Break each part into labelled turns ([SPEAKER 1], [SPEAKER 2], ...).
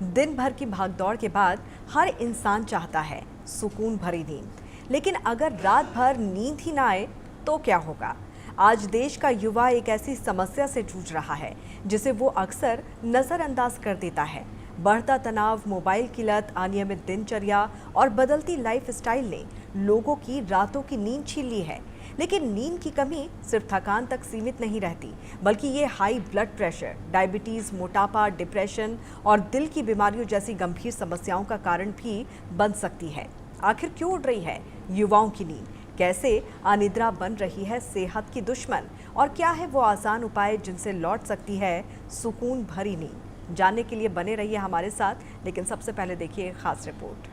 [SPEAKER 1] दिन भर की भागदौड़ के बाद हर इंसान चाहता है सुकून भरी नींद, लेकिन अगर रात भर नींद ही ना आए तो क्या होगा। आज देश का युवा एक ऐसी समस्या से जूझ रहा है जिसे वो अक्सर नज़रअंदाज कर देता है। बढ़ता तनाव, मोबाइल की लत, अनियमित दिनचर्या और बदलती लाइफस्टाइल ने लोगों की रातों की नींद छीन ली है। लेकिन नींद की कमी सिर्फ थकान तक सीमित नहीं रहती, बल्कि ये हाई ब्लड प्रेशर, डायबिटीज, मोटापा, डिप्रेशन और दिल की बीमारियों जैसी गंभीर समस्याओं का कारण भी बन सकती है। आखिर क्यों उड़ रही है युवाओं की नींद? कैसे अनिद्रा बन रही है सेहत की दुश्मन? और क्या है वो आसान उपाय जिनसे लौट सकती है सुकून भरी नींद? जानने के लिए बने रहिए हमारे साथ, लेकिन सबसे पहले देखिए एक खास रिपोर्ट।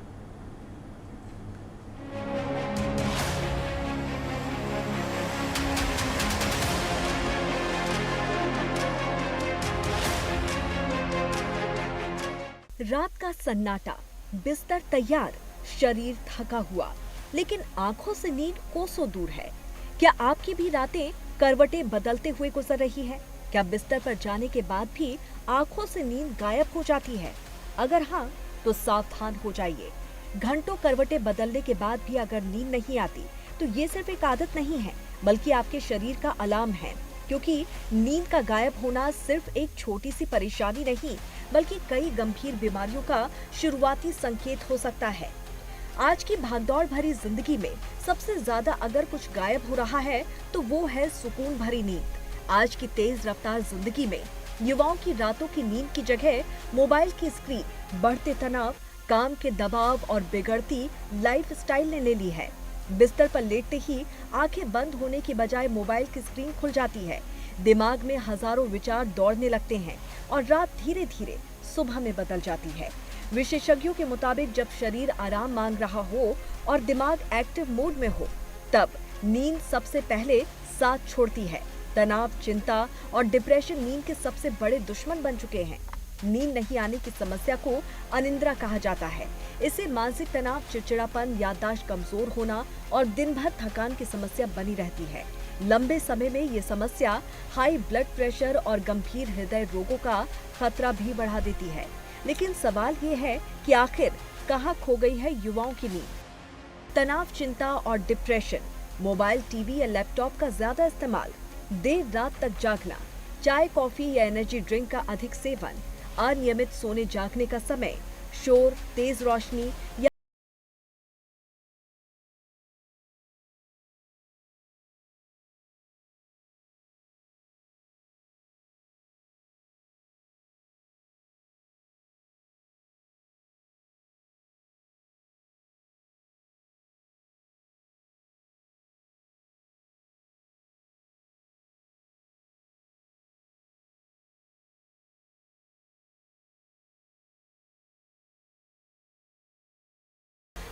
[SPEAKER 1] रात का सन्नाटा, बिस्तर तैयार, शरीर थका हुआ, लेकिन आंखों से नींद कोसों दूर है। क्या आपकी भी रातें करवटें बदलते हुए गुजर रही है? क्या बिस्तर पर जाने के बाद भी आंखों से नींद गायब हो जाती है? अगर हाँ, तो सावधान हो जाइए। घंटों करवटें बदलने के बाद भी अगर नींद नहीं आती, तो ये सिर्फ एक आदत नहीं है, बल्कि आपके शरीर का अलार्म है। क्योंकि नींद का गायब होना सिर्फ एक छोटी सी परेशानी नहीं, बल्कि कई गंभीर बीमारियों का शुरुआती संकेत हो सकता है। आज की भागदौड़ भरी जिंदगी में सबसे ज्यादा अगर कुछ गायब हो रहा है तो वो है सुकून भरी नींद। आज की तेज रफ्तार जिंदगी में युवाओं की रातों की नींद की जगह मोबाइल की स्क्रीन, बढ़ते तनाव, काम के दबाव और बिगड़ती लाइफस्टाइल ने ले ली है। बिस्तर पर लेटते ही आंखें बंद होने की बजाय मोबाइल की स्क्रीन खुल जाती है। दिमाग में हजारों विचार दौड़ने लगते हैं और रात धीरे धीरे सुबह में बदल जाती है। विशेषज्ञों के मुताबिक जब शरीर आराम मांग रहा हो और दिमाग एक्टिव मोड में हो, तब नींद सबसे पहले साथ छोड़ती है। तनाव, चिंता और डिप्रेशन नींद के सबसे बड़े दुश्मन बन चुके हैं। नींद नहीं आने की समस्या को अनिद्रा कहा जाता है। इससे मानसिक तनाव, चिड़चिड़ापन, याददाश्त कमजोर होना और दिन भर थकान की समस्या बनी रहती है। लंबे समय में ये समस्या हाई ब्लड प्रेशर और गंभीर हृदय रोगों का खतरा भी बढ़ा देती है। लेकिन सवाल ये है कि आखिर कहाँ खो गई है युवाओं की नींद? तनाव, चिंता और डिप्रेशन, मोबाइल, टीवी या लैपटॉप का ज्यादा इस्तेमाल, देर रात तक जागना, चाय, कॉफी या एनर्जी ड्रिंक का अधिक सेवन, अनियमित सोने जागने का समय, शोर, तेज रोशनी या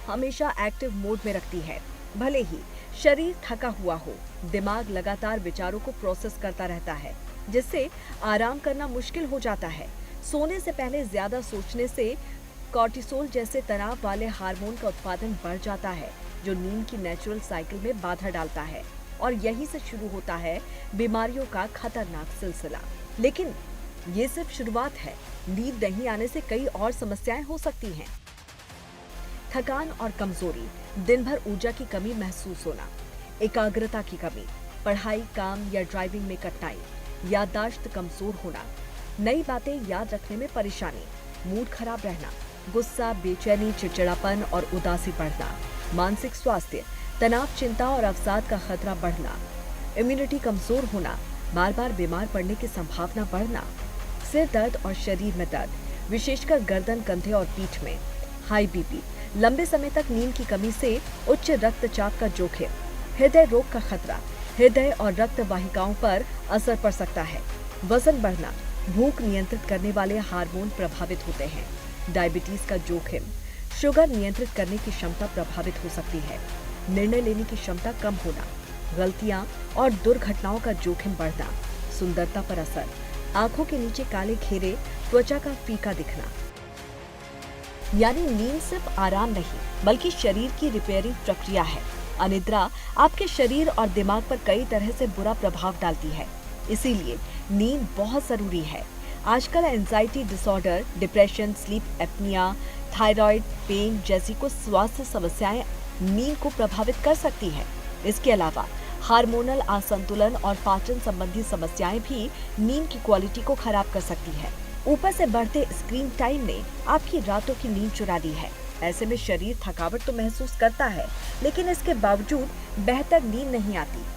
[SPEAKER 1] हमेशा एक्टिव मोड में रखती है। भले ही शरीर थका हुआ हो, दिमाग लगातार विचारों को प्रोसेस करता रहता है, जिससे आराम करना मुश्किल हो जाता है। सोने से पहले ज्यादा सोचने से कॉर्टिसोल जैसे तनाव वाले हार्मोन का उत्पादन बढ़ जाता है, जो नींद की नेचुरल साइकिल में बाधा डालता है। और यहीं से शुरू होता है बीमारियों का खतरनाक सिलसिला। लेकिन ये सिर्फ शुरुआत है। नींद नहीं आने से कई और समस्याएं हो सकती हैं। थकान और कमजोरी, दिन भर ऊर्जा की कमी महसूस होना, एकाग्रता की कमी, पढ़ाई, काम या ड्राइविंग में कठिनाई, याददाश्त कमजोर होना, नई बातें याद रखने में परेशानी, मूड खराब रहना, गुस्सा, बेचैनी, चिड़चिड़ापन और उदासी बढ़ना, मानसिक स्वास्थ्य, तनाव, चिंता और अवसाद का खतरा बढ़ना, इम्यूनिटी कमजोर होना, बार बार बीमार पड़ने की संभावना बढ़ना, सिर दर्द और शरीर में दर्द, विशेषकर गर्दन, कंधे और पीठ में, हाई बीपी, लंबे समय तक नींद की कमी से उच्च रक्तचाप का जोखिम, हृदय रोग का खतरा, हृदय और रक्त वाहिकाओं पर असर पड़ सकता है, वजन बढ़ना, भूख नियंत्रित करने वाले हार्मोन प्रभावित होते हैं, डायबिटीज का जोखिम, शुगर नियंत्रित करने की क्षमता प्रभावित हो सकती है, निर्णय लेने की क्षमता कम होना, गलतियां और दुर्घटनाओं का जोखिम बढ़ना, सुंदरता पर असर, आंखों के नीचे काले घेरे, त्वचा का फीका दिखना। यानी नींद सिर्फ आराम नहीं, बल्कि शरीर की रिपेयरिंग प्रक्रिया है। अनिद्रा आपके शरीर और दिमाग पर कई तरह से बुरा प्रभाव डालती है। इसीलिए नींद बहुत जरूरी है। आजकल anxiety disorder, depression, sleep apnoea, thyroid, pain जैसी कुछ स्वास्थ्य समस्याएं नींद को प्रभावित कर सकती हैं। इसके अलावा हार्मोनल असंतुलन और पाचन संबंधी समस्याएं भी नींद की क्वालिटी को खराब कर सकती है। ऊपर से बढ़ते स्क्रीन टाइम ने आपकी रातों की नींद चुरा ली है। ऐसे में शरीर थकावट तो महसूस करता है, लेकिन इसके बावजूद बेहतर नींद नहीं आती।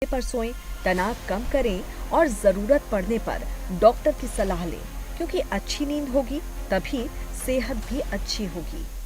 [SPEAKER 1] पर सोएं, तनाव कम करें और जरूरत पड़ने पर डॉक्टर की सलाह लें, क्योंकि अच्छी नींद होगी तभी सेहत भी अच्छी होगी।